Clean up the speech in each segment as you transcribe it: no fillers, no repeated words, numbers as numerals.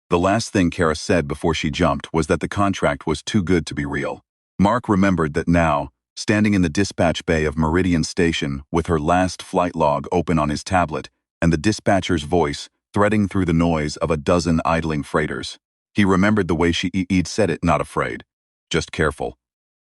The last thing Kara said before she jumped was that the contract was too good to be real. Mark remembered that now, standing in the dispatch bay of Meridian Station with her last flight log open on his tablet and the dispatcher's voice threading through the noise of a dozen idling freighters. He remembered the way she'd said it, not afraid, just careful.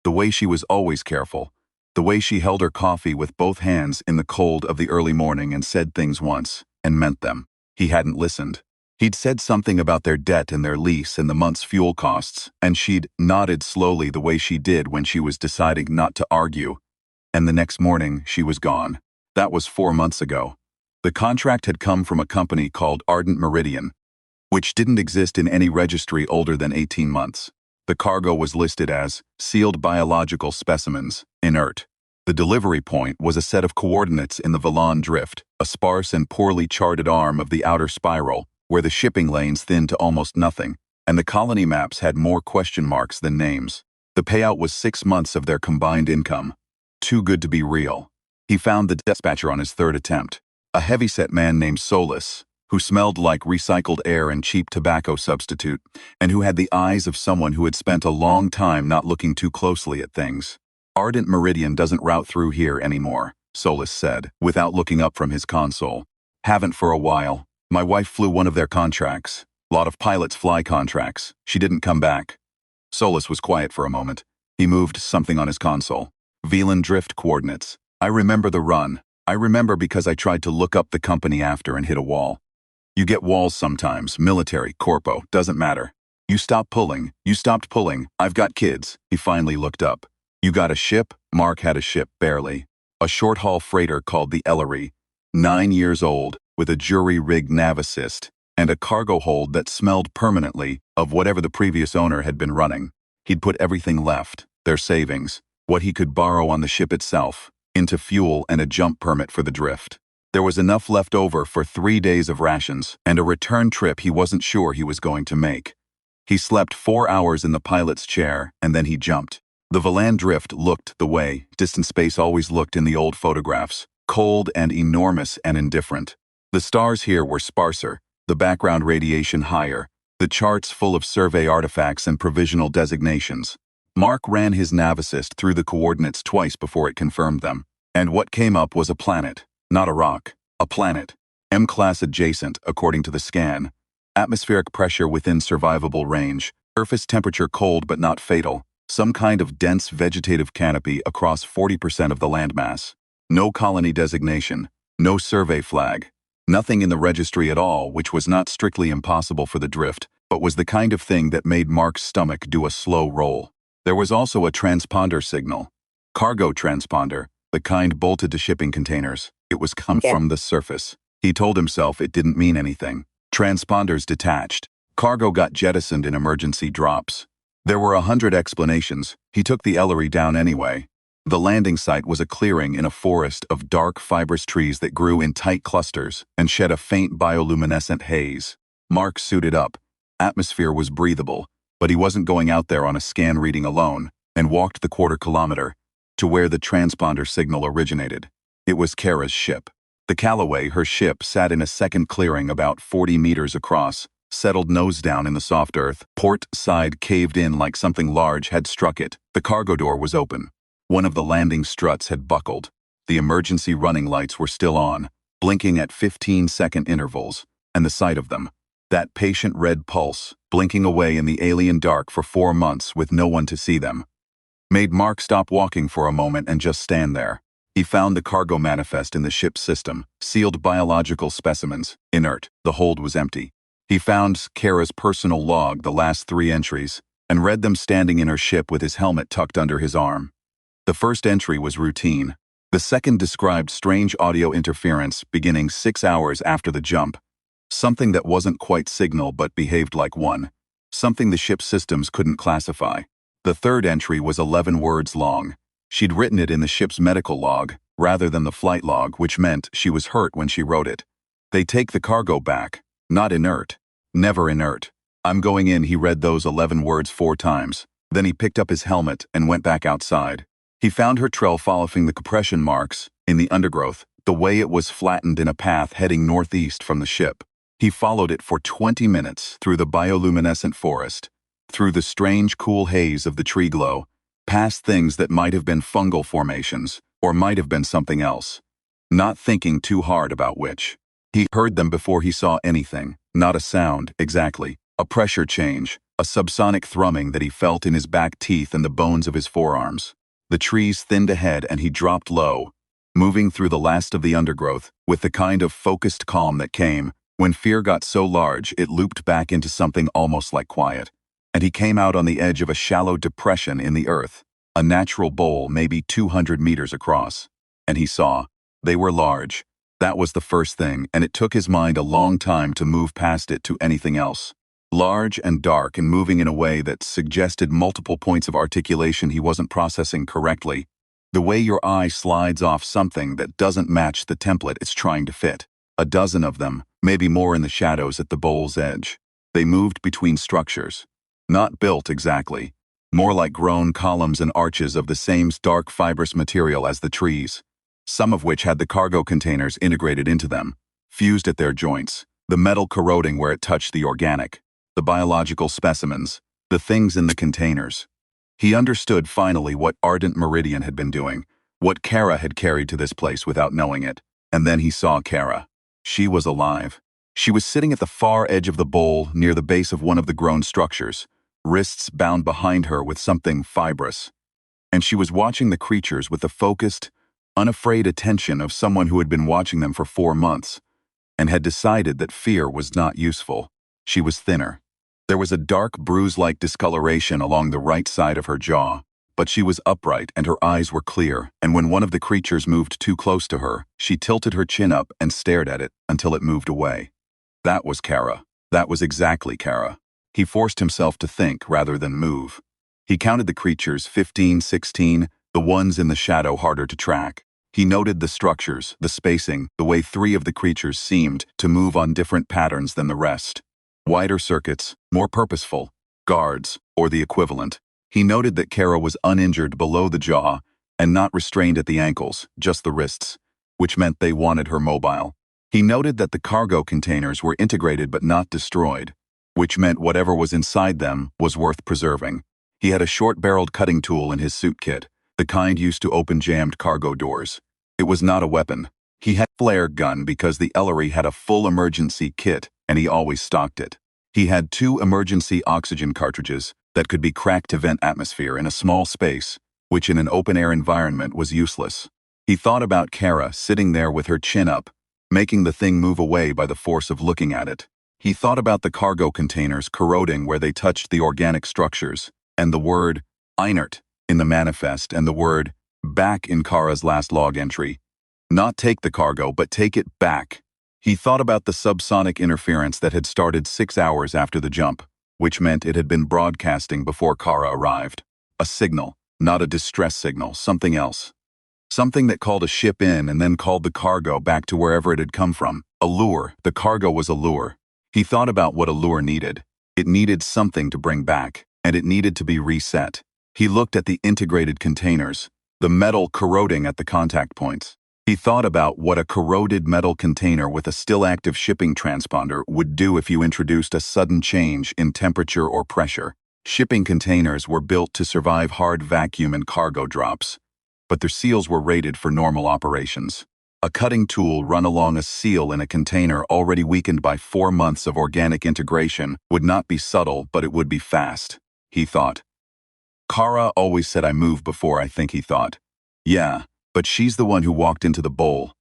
The way she was always careful. The way she held her coffee with both hands in the cold of the early morning and said things once, and meant them. He hadn't listened. He'd said something about their debt and their lease and the month's fuel costs, and she'd nodded slowly the way she did when she was deciding not to argue. And the next morning, she was gone. That was 4 months ago. The contract had come from a company called Ardent Meridian, which didn't exist in any registry older than 18 months. The cargo was listed as sealed biological specimens, inert. The delivery point was a set of coordinates in the Vallon Drift, a sparse and poorly charted arm of the outer spiral, where the shipping lanes thinned to almost nothing, and the colony maps had more question marks than names. The payout was 6 months of their combined income. Too good to be real. He found the dispatcher on his third attempt, a heavyset man named Solus, who smelled like recycled air and cheap tobacco substitute, and who had the eyes of someone who had spent a long time not looking too closely at things. Ardent Meridian doesn't route through here anymore, Solus said, without looking up from his console. Haven't for a while. My wife flew one of their contracts. Lot of pilots fly contracts. She didn't come back. Solus was quiet for a moment. He moved something on his console. Velan Drift coordinates. I remember the run. I remember because I tried to look up the company after and hit a wall. You get walls sometimes, military, corpo, doesn't matter. You stop pulling. You stopped pulling. I've got kids. He finally looked up. You got a ship? Mark had a ship, barely. A short-haul freighter called the Ellery, 9 years old, with a jury-rigged nav assist, and a cargo hold that smelled permanently of whatever the previous owner had been running. He'd put everything left, their savings, what he could borrow on the ship itself, into fuel and a jump permit for the drift. There was enough left over for 3 days of rations and a return trip he wasn't sure he was going to make. He slept 4 hours in the pilot's chair, and then he jumped. The Vallon Drift looked the way distant space always looked in the old photographs, cold and enormous and indifferent. The stars here were sparser, the background radiation higher, the charts full of survey artifacts and provisional designations. Mark ran his nav assist through the coordinates twice before it confirmed them, and what came up was a planet, not a rock, a planet. M-class adjacent, according to the scan. Atmospheric pressure within survivable range, surface temperature cold but not fatal, some kind of dense vegetative canopy across 40% of the landmass. No colony designation, no survey flag. Nothing in the registry at all, which was not strictly impossible for the drift, but was the kind of thing that made Mark's stomach do a slow roll. There was also a transponder signal. Cargo transponder, the kind bolted to shipping containers. It was come from the surface. He told himself it didn't mean anything. Transponders detached. Cargo got jettisoned in emergency drops. There were 100 explanations. He took the Ellery down anyway. The landing site was a clearing in a forest of dark fibrous trees that grew in tight clusters and shed a faint bioluminescent haze. Mark suited up. Atmosphere was breathable, but he wasn't going out there on a scan reading alone, and walked the quarter-kilometer to where the transponder signal originated. It was Kara's ship. The Callaway, her ship, sat in a second clearing about 40 meters across, settled nose down in the soft earth. Port side caved in like something large had struck it. The cargo door was open. One of the landing struts had buckled. The emergency running lights were still on, blinking at 15-second intervals, and the sight of them, that patient red pulse, blinking away in the alien dark for 4 months with no one to see them, made Mark stop walking for a moment and just stand there. He found the cargo manifest in the ship's system, sealed biological specimens, inert. The hold was empty. He found Kara's personal log, the last 3 entries, and read them standing in her ship with his helmet tucked under his arm. The first entry was routine. The second described strange audio interference beginning 6 hours after the jump. Something that wasn't quite signal but behaved like one. Something the ship's systems couldn't classify. The third entry was 11 words long. She'd written it in the ship's medical log, rather than the flight log, which meant she was hurt when she wrote it. They take the cargo back. Not inert. Never inert. I'm going in, he read those 11 words 4 times. Then he picked up his helmet and went back outside. He found her trail following the compression marks in the undergrowth, the way it was flattened in a path heading northeast from the ship. He followed it for 20 minutes through the bioluminescent forest, through the strange cool haze of the tree glow, past things that might have been fungal formations, or might have been something else, not thinking too hard about which. He heard them before he saw anything, not a sound, exactly, a pressure change, a subsonic thrumming that he felt in his back teeth and the bones of his forearms. The trees thinned ahead and he dropped low, moving through the last of the undergrowth with the kind of focused calm that came when fear got so large it looped back into something almost like quiet. And he came out on the edge of a shallow depression in the earth, a natural bowl maybe 200 meters across. And he saw. They were large. That was the first thing, and it took his mind a long time to move past it to anything else. Large and dark and moving in a way that suggested multiple points of articulation he wasn't processing correctly. The way your eye slides off something that doesn't match the template it's trying to fit. A dozen of them, maybe more in the shadows at the bowl's edge. They moved between structures. Not built exactly. More like grown columns and arches of the same dark fibrous material as the trees. Some of which had the cargo containers integrated into them, fused at their joints, the metal corroding where it touched the organic, the biological specimens, the things in the containers. He understood finally what Ardent Meridian had been doing, what Kara had carried to this place without knowing it, and then he saw Kara. She was alive. She was sitting at the far edge of the bowl near the base of one of the grown structures, wrists bound behind her with something fibrous. And she was watching the creatures with the focused, unafraid attention of someone who had been watching them for 4 months, and had decided that fear was not useful. She was thinner. There was a dark bruise-like discoloration along the right side of her jaw, but she was upright and her eyes were clear, and when one of the creatures moved too close to her, she tilted her chin up and stared at it until it moved away. That was Kara. That was exactly Kara. He forced himself to think rather than move. He counted the creatures, 15, 16, the ones in the shadow harder to track. He noted the structures, the spacing, the way 3 of the creatures seemed to move on different patterns than the rest. Wider circuits, more purposeful, guards, or the equivalent. He noted that Kara was uninjured below the jaw and not restrained at the ankles, just the wrists, which meant they wanted her mobile. He noted that the cargo containers were integrated but not destroyed, which meant whatever was inside them was worth preserving. He had a short-barreled cutting tool in his suit kit, the kind used to open jammed cargo doors. It was not a weapon. He had a flare gun because the Ellery had a full emergency kit, and he always stocked it. He had 2 emergency oxygen cartridges that could be cracked to vent atmosphere in a small space, which in an open-air environment was useless. He thought about Kara sitting there with her chin up, making the thing move away by the force of looking at it. He thought about the cargo containers corroding where they touched the organic structures, and the word inert in the manifest, and the word back in Kara's last log entry. Not take the cargo, but take it back. He thought about the subsonic interference that had started 6 hours after the jump, which meant it had been broadcasting before Kara arrived. A signal, not a distress signal, something else. Something that called a ship in and then called the cargo back to wherever it had come from. A lure. The cargo was a lure. He thought about what a lure needed. It needed something to bring back, and it needed to be reset. He looked at the integrated containers, the metal corroding at the contact points. He thought about what a corroded metal container with a still-active shipping transponder would do if you introduced a sudden change in temperature or pressure. Shipping containers were built to survive hard vacuum and cargo drops, but their seals were rated for normal operations. A cutting tool run along a seal in a container already weakened by 4 months of organic integration would not be subtle, but it would be fast, he thought. Kara always said I move before I think, he thought. Yeah, but she's the one who walked into the bowl.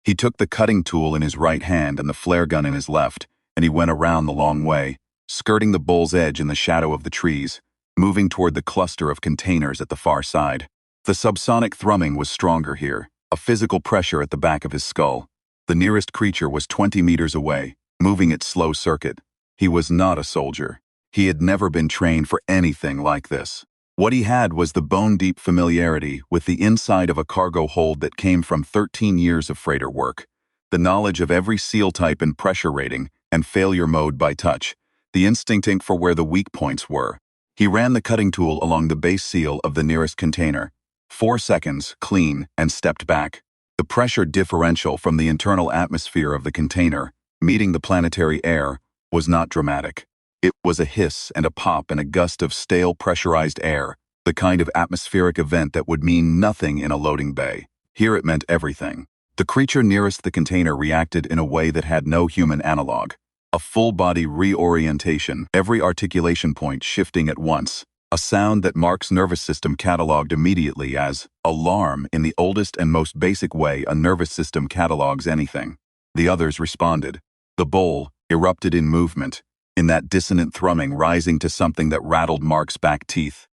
He took the cutting tool in his right hand and the flare gun in his left, and he went around the long way, skirting the bowl's edge in the shadow of the trees, moving toward the cluster of containers at the far side. The subsonic thrumming was stronger here, a physical pressure at the back of his skull. The nearest creature was 20 meters away, moving at slow circuit. He was not a soldier. He had never been trained for anything like this. What he had was the bone-deep familiarity with the inside of a cargo hold that came from 13 years of freighter work, the knowledge of every seal type and pressure rating and failure mode by touch, the instinct for where the weak points were. He ran the cutting tool along the base seal of the nearest container. 4 seconds, clean, and stepped back. The pressure differential from the internal atmosphere of the container, Meeting the planetary air was not dramatic. It was a hiss and a pop and a gust of stale pressurized air, the kind of atmospheric event that would mean nothing in a loading bay. Here it meant everything. The creature nearest the container reacted in a way that had no human analog. A full-body reorientation, every articulation point shifting at once. A sound that Mark's nervous system cataloged immediately as alarm in the oldest and most basic way a nervous system catalogs anything. The others responded. The bowl erupted in movement, in that dissonant thrumming rising to something that rattled Mark's back teeth.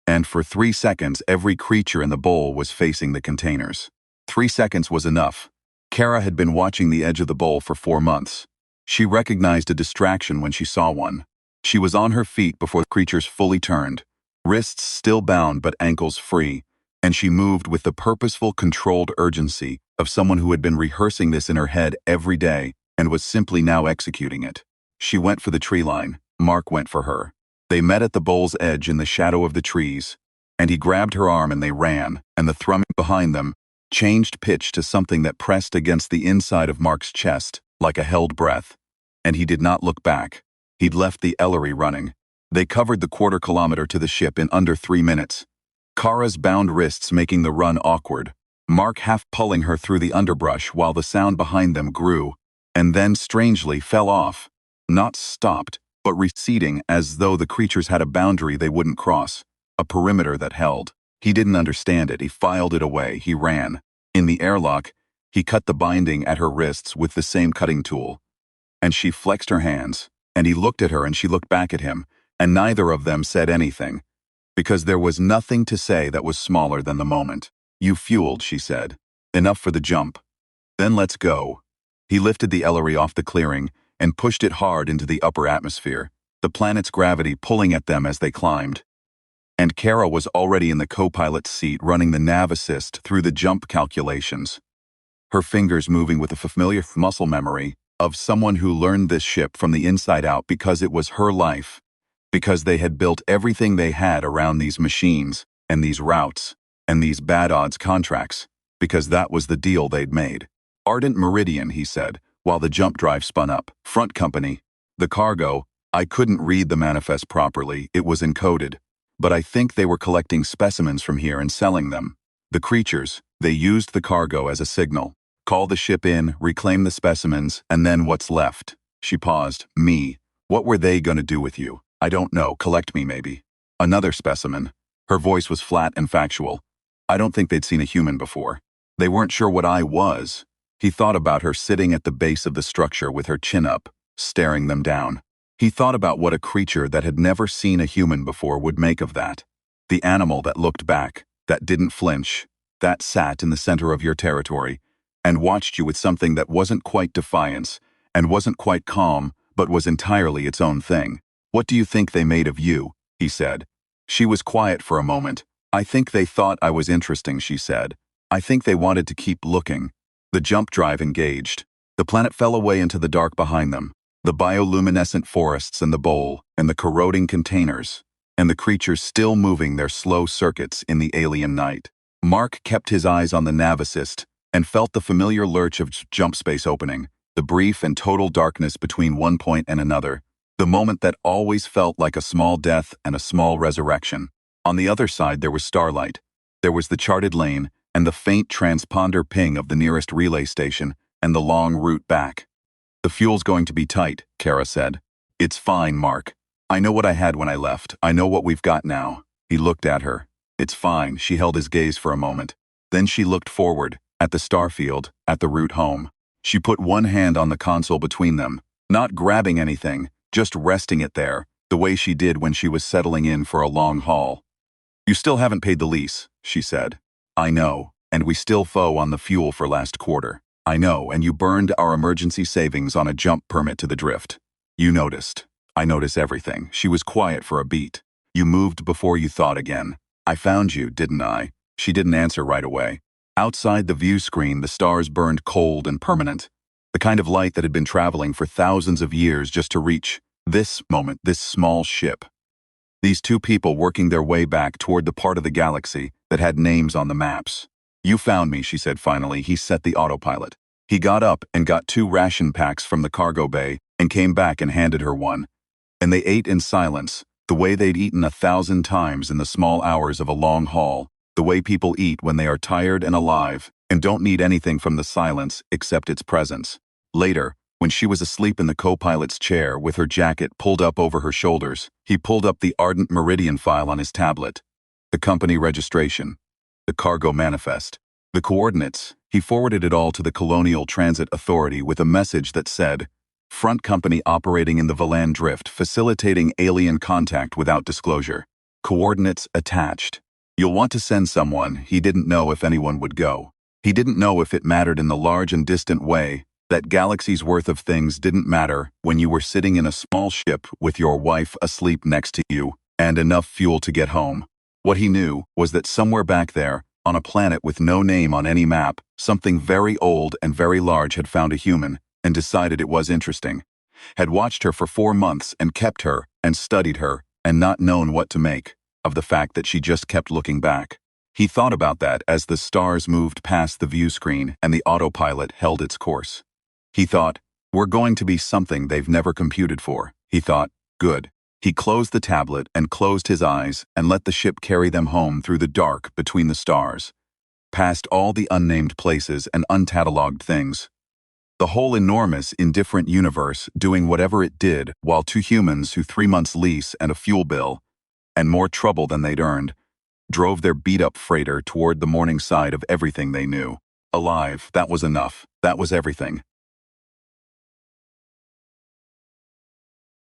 And for 3 seconds, every creature in the bowl was facing the containers. 3 seconds was enough. Kara had been watching the edge of the bowl for 4 months. She recognized a distraction when she saw one. She was on her feet before the creatures fully turned, wrists still bound but ankles free, and she moved with the purposeful, controlled urgency of someone who had been rehearsing this in her head every day and was simply now executing it. She went for the tree line. Mark went for her. They met at the bowl's edge in the shadow of the trees, and he grabbed her arm and they ran, and the thrumming behind them changed pitch to something that pressed against the inside of Mark's chest, like a held breath. And he did not look back. He'd left the Ellery running. They covered the quarter-kilometer to the ship in under 3 minutes. Kara's bound wrists making the run awkward, Mark half pulling her through the underbrush while the sound behind them grew, and then strangely fell off. Not stopped, but receding as though the creatures had a boundary they wouldn't cross, a perimeter that held. He didn't understand it. He filed it away. He ran. In the airlock, he cut the binding at her wrists with the same cutting tool. And she flexed her hands, and he looked at her and she looked back at him, and neither of them said anything, because there was nothing to say that was smaller than the moment. "You fueled," she said. "Enough for the jump. Then let's go." He lifted the Ellery off the clearing and pushed it hard into the upper atmosphere, the planet's gravity pulling at them as they climbed. And Kara was already in the co-pilot's seat running the nav assist through the jump calculations, her fingers moving with a familiar muscle memory of someone who learned this ship from the inside out because it was her life, because they had built everything they had around these machines and these routes and these bad odds contracts, because that was the deal they'd made. "Ardent Meridian," he said, while the jump drive spun up. "Front company. The cargo, I couldn't read the manifest properly, it was encoded. But I think they were collecting specimens from here and selling them. The creatures, they used the cargo as a signal. Call the ship in, reclaim the specimens, and then what's left?" She paused. "Me. What were they gonna do with you? I don't know. Collect me, maybe." "Another specimen." Her voice was flat and factual. "I don't think they'd seen a human before. They weren't sure what I was." He thought about her sitting at the base of the structure with her chin up, staring them down. He thought about what a creature that had never seen a human before would make of that. The animal that looked back, that didn't flinch, that sat in the center of your territory, and watched you with something that wasn't quite defiance, and wasn't quite calm, but was entirely its own thing. "What do you think they made of you?" he said. She was quiet for a moment. "I think they thought I was interesting," she said. "I think they wanted to keep looking." The jump drive engaged. The planet fell away into the dark behind them. The bioluminescent forests and the bowl, and the corroding containers, and the creatures still moving their slow circuits in the alien night. Mark kept his eyes on the nav assist and felt the familiar lurch of jump space opening, the brief and total darkness between one point and another, the moment that always felt like a small death and a small resurrection. On the other side there was starlight. There was the charted lane and the faint transponder ping of the nearest relay station and the long route back. "The fuel's going to be tight," Kara said. "It's fine, Mark. I know what I had when I left. I know what we've got now." He looked at her. "It's fine." She held his gaze for a moment. Then she looked forward, at the starfield, at the route home. She put one hand on the console between them, not grabbing anything, just resting it there, the way she did when she was settling in for a long haul. "You still haven't paid the lease," she said. "I know, and we still foe on the fuel for last quarter. I know, and you burned our emergency savings on a jump permit to the drift. You noticed. I notice everything." She was quiet for a beat. "You moved before you thought again. I found you, didn't I?" She didn't answer right away. Outside the view screen, the stars burned cold and permanent, the kind of light that had been traveling for thousands of years just to reach this moment, this small ship. These two people working their way back toward the part of the galaxy that had names on the maps. "You found me," she said finally. He set the autopilot. He got up and got 2 ration packs from the cargo bay and came back and handed her one. And they ate in silence, the way they'd eaten 1,000 times in the small hours of a long haul, the way people eat when they are tired and alive and don't need anything from the silence except its presence. Later, when she was asleep in the co-pilot's chair with her jacket pulled up over her shoulders, he pulled up the Ardent Meridian file on his tablet. The company registration, the cargo manifest, the coordinates. He forwarded it all to the Colonial Transit Authority with a message that said, "Front company operating in the Valan Drift, facilitating alien contact without disclosure. Coordinates attached." You'll want to send someone. He didn't know if anyone would go. He didn't know if it mattered in the large and distant way that galaxies worth of things didn't matter when you were sitting in a small ship with your wife asleep next to you and enough fuel to get home. What he knew was that somewhere back there, on a planet with no name on any map, something very old and very large had found a human and decided it was interesting. Had watched her for 4 months and kept her and studied her and not known what to make of the fact that she just kept looking back. He thought about that as the stars moved past the view screen and the autopilot held its course. He thought, we're going to be something they've never computed for. He thought, good. He closed the tablet and closed his eyes and let the ship carry them home through the dark between the stars, past all the unnamed places and uncatalogued things. The whole enormous, indifferent universe doing whatever it did while 2 humans who 3 months lease and a fuel bill, and more trouble than they'd earned, drove their beat-up freighter toward the morning side of everything they knew. Alive, that was enough. That was everything.